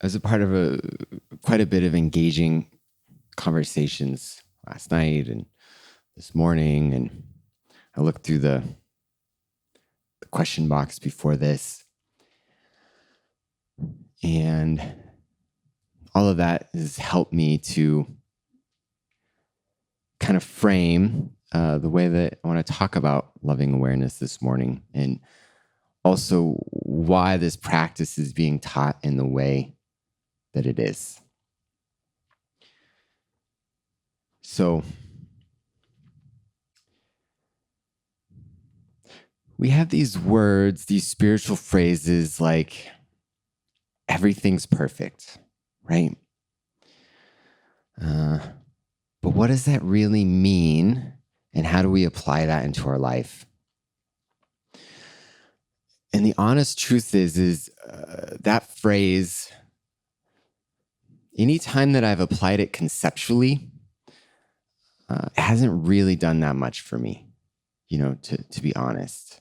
as a part of quite a bit of engaging conversations last night and this morning, and I looked through the question box before this, and all of that has helped me to kind of frame the way that I want to talk about loving awareness this morning, and also why this practice is being taught in the way that it is. So we have these words, these spiritual phrases like everything's perfect, right? But what does that really mean? And how do we apply that into our life? And the honest truth is that phrase, anytime that I've applied it conceptually, it hasn't really done that much for me, to be honest,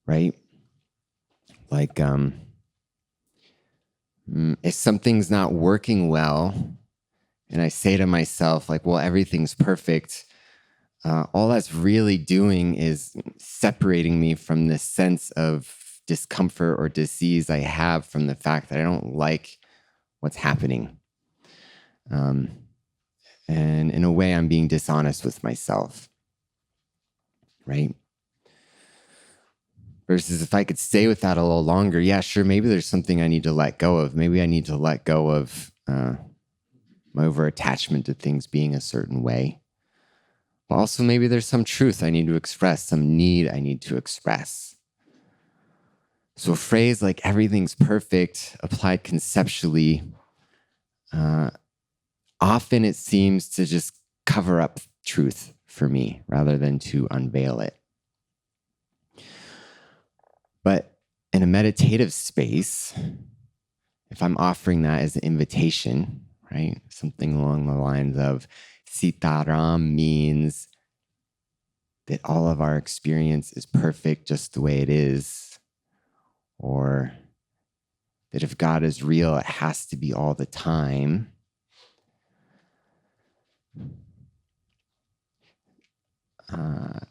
right? Like, if something's not working well, and I say to myself, like, well, everything's perfect, all that's really doing is separating me from this sense of discomfort or disease I have from the fact that I don't like what's happening. And in a way, I'm being dishonest with myself, right? Versus if I could stay with that a little longer, yeah, sure, maybe there's something I need to let go of. Maybe I need to let go of my over-attachment to things being a certain way. But also maybe there's some truth I need to express, some need I need to express. So a phrase like everything's perfect, applied conceptually, often it seems to just cover up truth for me rather than to unveil it. But in a meditative space, if I'm offering that as an invitation, right? Something along the lines of Sitaram means that all of our experience is perfect just the way it is, or that if God is real, it has to be all the time.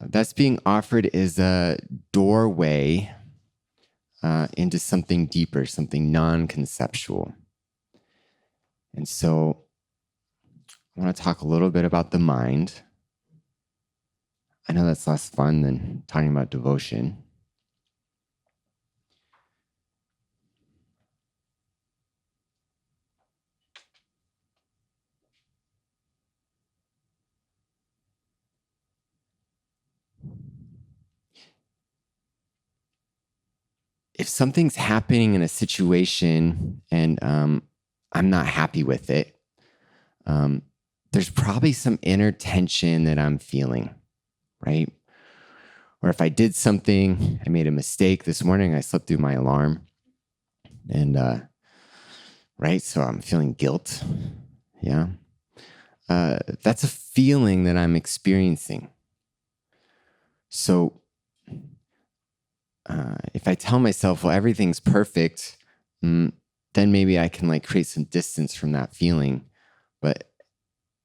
That's being offered as a doorway into something deeper, something non-conceptual. And so I want to talk a little bit about the mind. I know that's less fun than talking about devotion. If something's happening in a situation and I'm not happy with it, there's probably some inner tension that I'm feeling, right? Or if I did something, I made a mistake this morning, I slept through my alarm, and right, so I'm feeling guilt. Yeah, that's a feeling that I'm experiencing. So if I tell myself, well, everything's perfect, then maybe I can create some distance from that feeling. But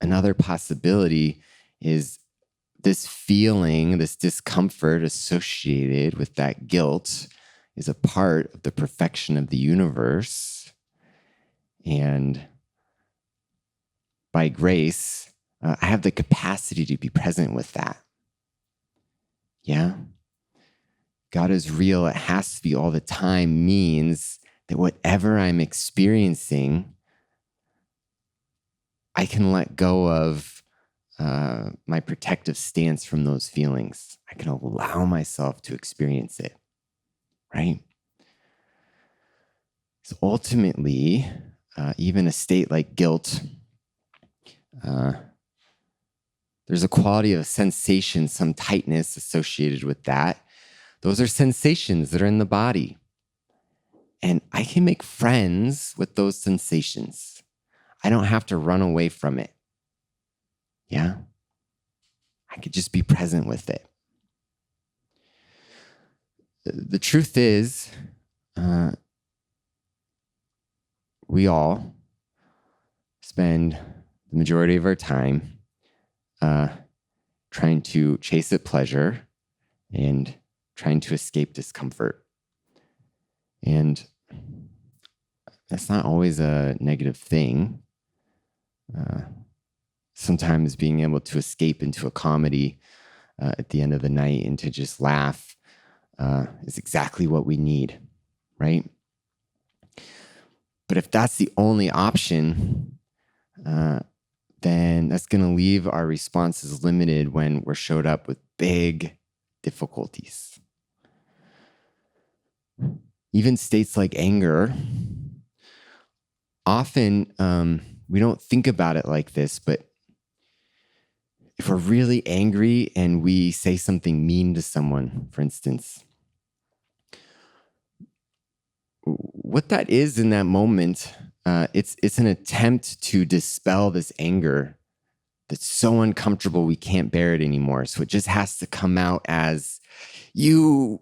another possibility is this feeling, this discomfort associated with that guilt is a part of the perfection of the universe. And by grace, I have the capacity to be present with that. Yeah? God is real, it has to be all the time, means that whatever I'm experiencing, I can let go of my protective stance from those feelings. I can allow myself to experience it, right? So ultimately, even a state like guilt, there's a quality of sensation, some tightness associated with that. Those are sensations that are in the body. And I can make friends with those sensations. I don't have to run away from it. Yeah? I could just be present with it. The truth is, we all spend the majority of our time trying to chase at pleasure and trying to escape discomfort. And that's not always a negative thing. Sometimes being able to escape into a comedy at the end of the night and to just laugh is exactly what we need, right? But if that's the only option, then that's going to leave our responses limited when we're showed up with big difficulties. Even states like anger, often we don't think about it like this, but if we're really angry and we say something mean to someone, for instance, what that is in that moment, it's an attempt to dispel this anger that's so uncomfortable we can't bear it anymore. So it just has to come out as you,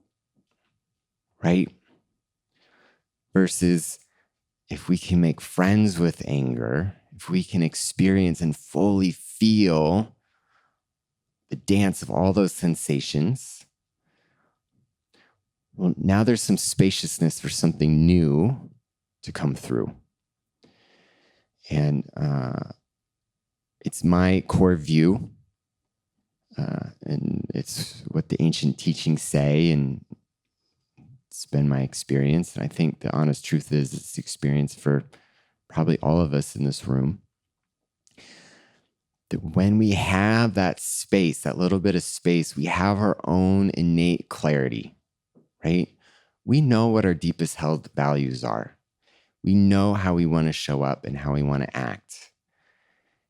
right? Versus if we can make friends with anger, if we can experience and fully feel the dance of all those sensations, well, now there's some spaciousness for something new to come through. And it's my core view, and it's what the ancient teachings say, and it's been my experience. And I think the honest truth is it's the experience for probably all of us in this room. That when we have that space, that little bit of space, we have our own innate clarity, right? We know what our deepest held values are. We know how we want to show up and how we want to act.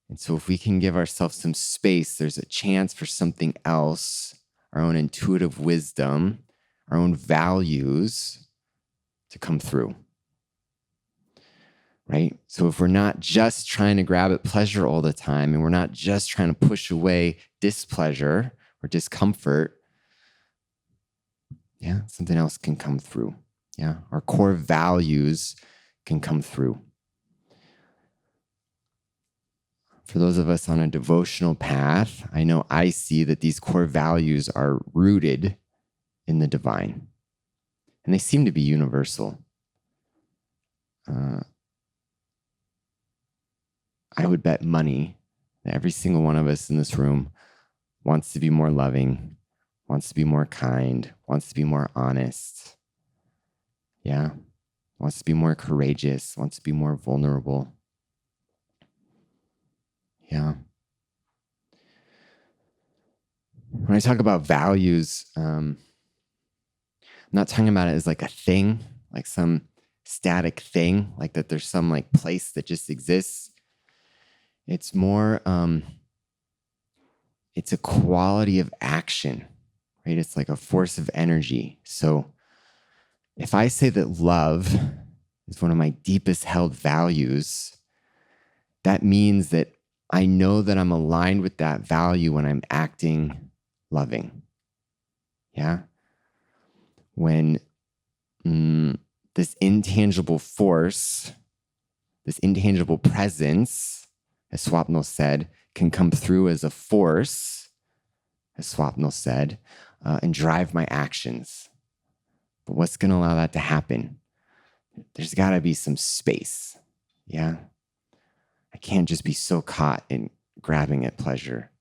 And so if we can give ourselves some space, there's a chance for something else, our own intuitive wisdom, our own values to come through, right? So if we're not just trying to grab at pleasure all the time, and we're not just trying to push away displeasure or discomfort, something else can come through. Our core values can come through. For those of us on a devotional path, I know I see that these core values are rooted in the divine, and they seem to be universal. I would bet money that every single one of us in this room wants to be more loving, wants to be more kind, wants to be more honest. Wants to be more courageous, wants to be more vulnerable. When I talk about values, I'm not talking about it as like a thing, like some static thing, like that there's some like place that just exists. It's more, it's a quality of action, right? It's like a force of energy. So if I say that love is one of my deepest held values, that means that I know that I'm aligned with that value when I'm acting loving. When this intangible force, this intangible presence, as Swapnil said, can come through as a force, as Swapnil said, and drive my actions. But what's going to allow that to happen? There's got to be some space. I can't just be so caught in grabbing at pleasure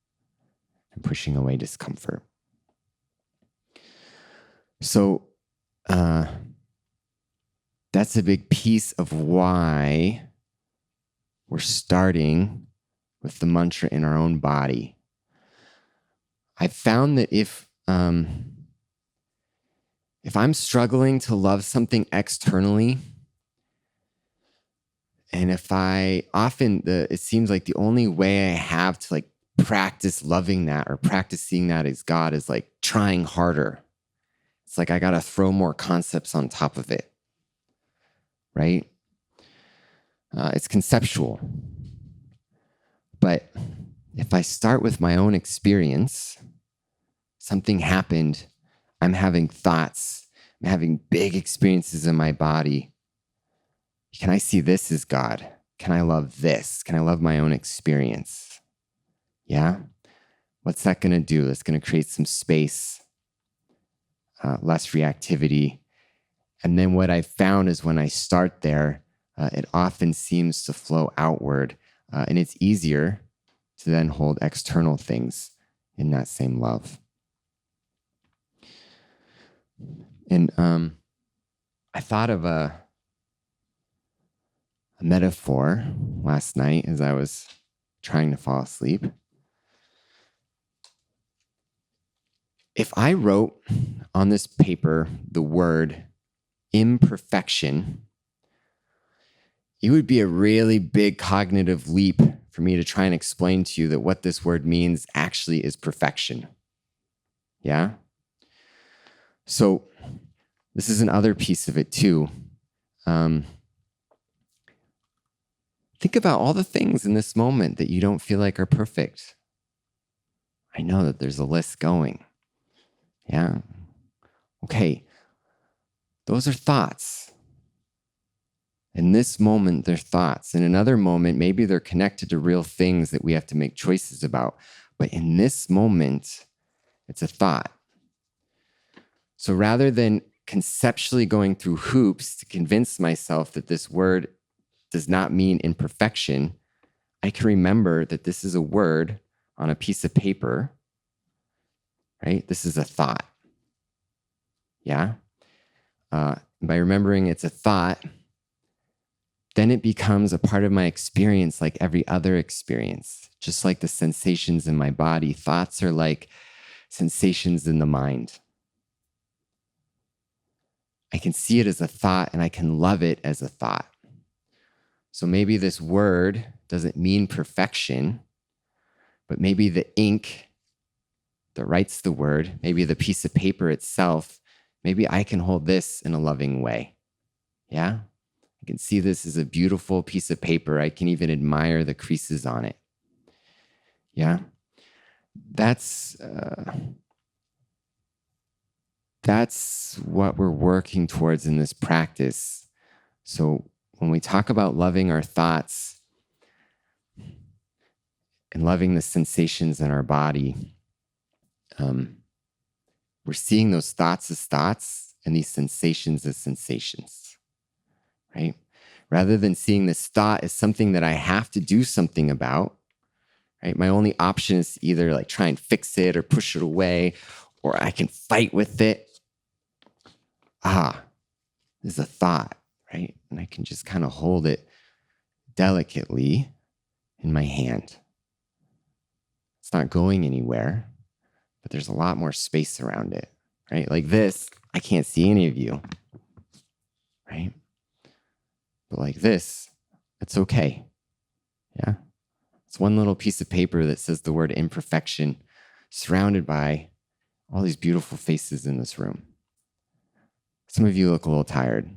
and pushing away discomfort. So that's a big piece of why we're starting with the mantra in our own body. I found that if I'm struggling to love something externally, and if it seems like the only way I have to like practice loving that or practice seeing that as God is like trying harder. It's like I got to throw more concepts on top of it, right? It's conceptual. But if I start with my own experience, something happened, I'm having thoughts, I'm having big experiences in my body. can I see this as God? Can I love this? Can I love my own experience? Yeah? What's that going to do? It's going to create some space, less reactivity. And then what I found is when I start there, it often seems to flow outward. And it's easier to then hold external things in that same love. And I thought of a metaphor last night as I was trying to fall asleep. If I wrote on this paper the word imperfection, it would be a really big cognitive leap for me to try and explain to you that what this word means actually is perfection. Yeah? So this is another piece of it too. Think about all the things in this moment that you don't feel like are perfect. I know that there's a list going. Yeah? Okay. Those are thoughts. In this moment, they're thoughts. In another moment, maybe they're connected to real things that we have to make choices about. But in this moment, it's a thought. So rather than conceptually going through hoops to convince myself that this word does not mean imperfection, I can remember that this is a word on a piece of paper, right? This is a thought. Yeah? By remembering it's a thought, then it becomes a part of my experience like every other experience. Just like the sensations in my body, thoughts are like sensations in the mind. I can see it as a thought and I can love it as a thought. So maybe this word doesn't mean perfection, but maybe the ink that writes the word, maybe the piece of paper itself, maybe I can hold this in a loving way. Yeah? I can see this as a beautiful piece of paper. I can even admire the creases on it. Yeah? That's what we're working towards in this practice. So when we talk about loving our thoughts and loving the sensations in our body, we're seeing those thoughts as thoughts and these sensations as sensations, right? Rather than seeing this thought as something that I have to do something about, right? My only option is to either like try and fix it or push it away, or I can fight with it. There's a thought, right? And I can just kind of hold it delicately in my hand. It's not going anywhere, but there's a lot more space around it, right? Like this, I can't see any of you, right? But like this, it's okay. Yeah? It's one little piece of paper that says the word imperfection, surrounded by all these beautiful faces in this room. Some of you look a little tired.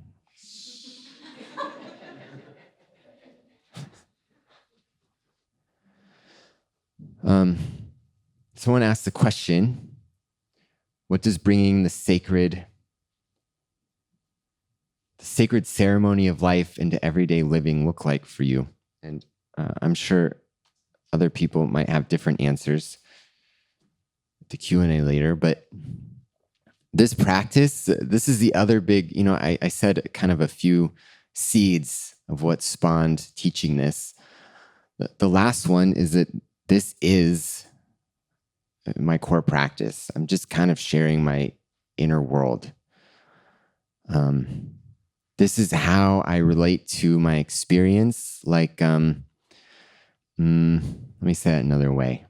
Someone asked the question, what does bringing the sacred ceremony of life into everyday living look like for you? And I'm sure other people might have different answers at the Q&A later, but this practice, this is the other big, I said kind of a few seeds of what spawned teaching this. The last one is that this is my core practice. I'm just kind of sharing my inner world. This is how I relate to my experience. Like, let me say it another way.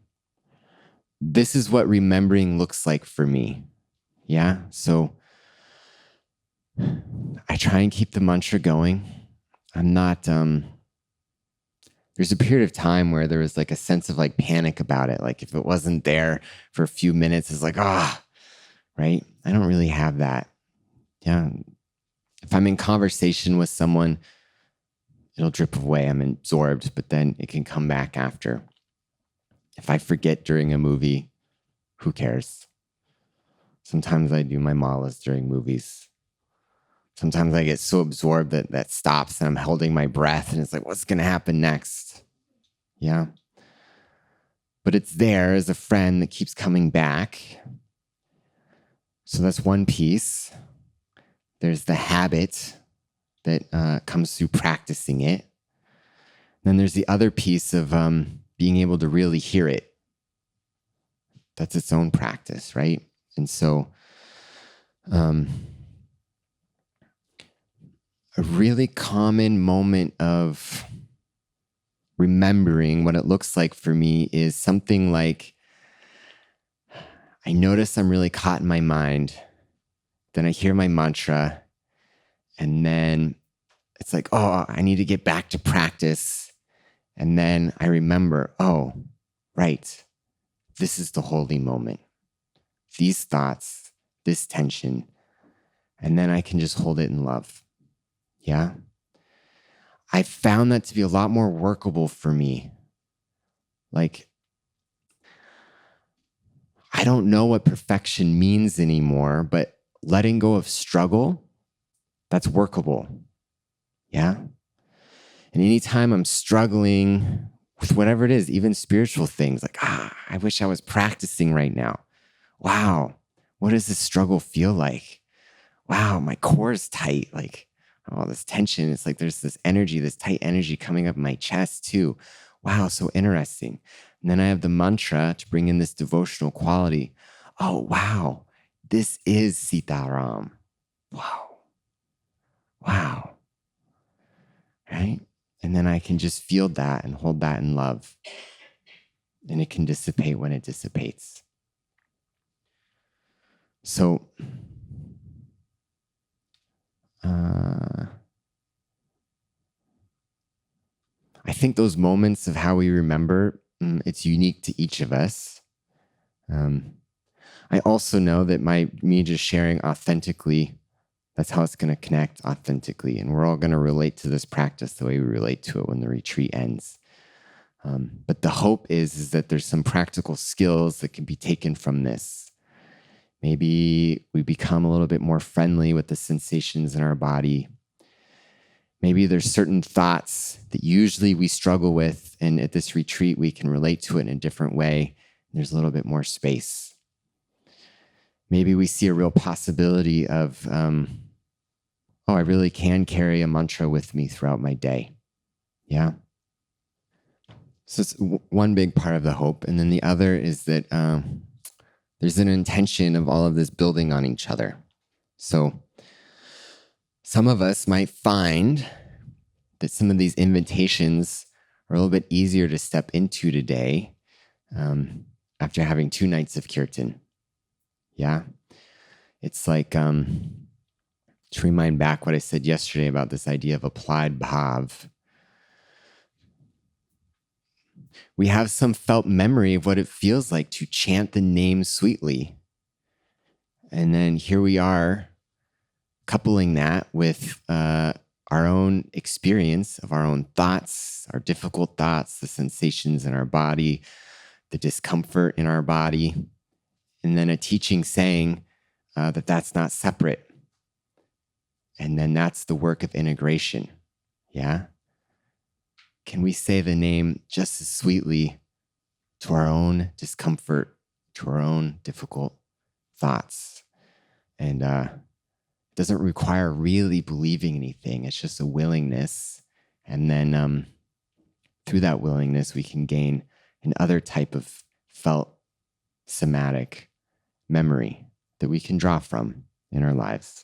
This is what remembering looks like for me. Yeah. So I try and keep the mantra going. I'm not, there's a period of time where there was like a sense of like panic about it. Like if it wasn't there for a few minutes, it's like, right? I don't really have that. Yeah. If I'm in conversation with someone, it'll drip away. I'm absorbed, but then it can come back after. If I forget during a movie, who cares? Sometimes I do my malas during movies. Sometimes I get so absorbed that that stops and I'm holding my breath and it's like, what's going to happen next? Yeah. But it's there as a friend that keeps coming back. So that's one piece. There's the habit that comes through practicing it. Then there's the other piece of being able to really hear it. That's its own practice, right? And so a really common moment of remembering what it looks like for me is something like, I notice I'm really caught in my mind. Then I hear my mantra. And then it's like, oh, I need to get back to practice. And then I remember, oh, right. This is the holy moment. These thoughts, this tension. And then I can just hold it in love. Yeah. I found that to be a lot more workable for me. Like, I don't know what perfection means anymore, but letting go of struggle, that's workable. Yeah. And anytime I'm struggling with whatever it is, even spiritual things, like, I wish I was practicing right now. Wow. What does this struggle feel like? Wow, my core is tight. Like, all this tension. It's like there's this energy, this tight energy coming up my chest too. Wow, so interesting. And then I have the mantra to bring in this devotional quality. Oh, wow. This is Sitaram. Wow. Wow. Right? And then I can just feel that and hold that in love. And it can dissipate when it dissipates. So, I think those moments of how we remember, it's unique to each of us. I also know that me just sharing authentically, that's how it's going to connect authentically. And we're all going to relate to this practice the way we relate to it when the retreat ends. But the hope is that there's some practical skills that can be taken from this. Maybe we become a little bit more friendly with the sensations in our body. Maybe there's certain thoughts that usually we struggle with, and at this retreat, we can relate to it in a different way. There's a little bit more space. Maybe we see a real possibility of, I really can carry a mantra with me throughout my day. Yeah. So it's one big part of the hope. And then the other is that there's an intention of all of this building on each other. So some of us might find that some of these invitations are a little bit easier to step into today after having 2 nights of kirtan. Yeah. It's like, to remind back what I said yesterday about this idea of applied bhav. We have some felt memory of what it feels like to chant the name sweetly. And then here we are coupling that with our own experience of our own thoughts, our difficult thoughts, the sensations in our body, the discomfort in our body, and then a teaching saying that that's not separate. And then that's the work of integration. Yeah? Can we say the name just as sweetly to our own discomfort, to our own difficult thoughts? And it doesn't require really believing anything. It's just a willingness. And then through that willingness, we can gain an other type of felt somatic memory that we can draw from in our lives.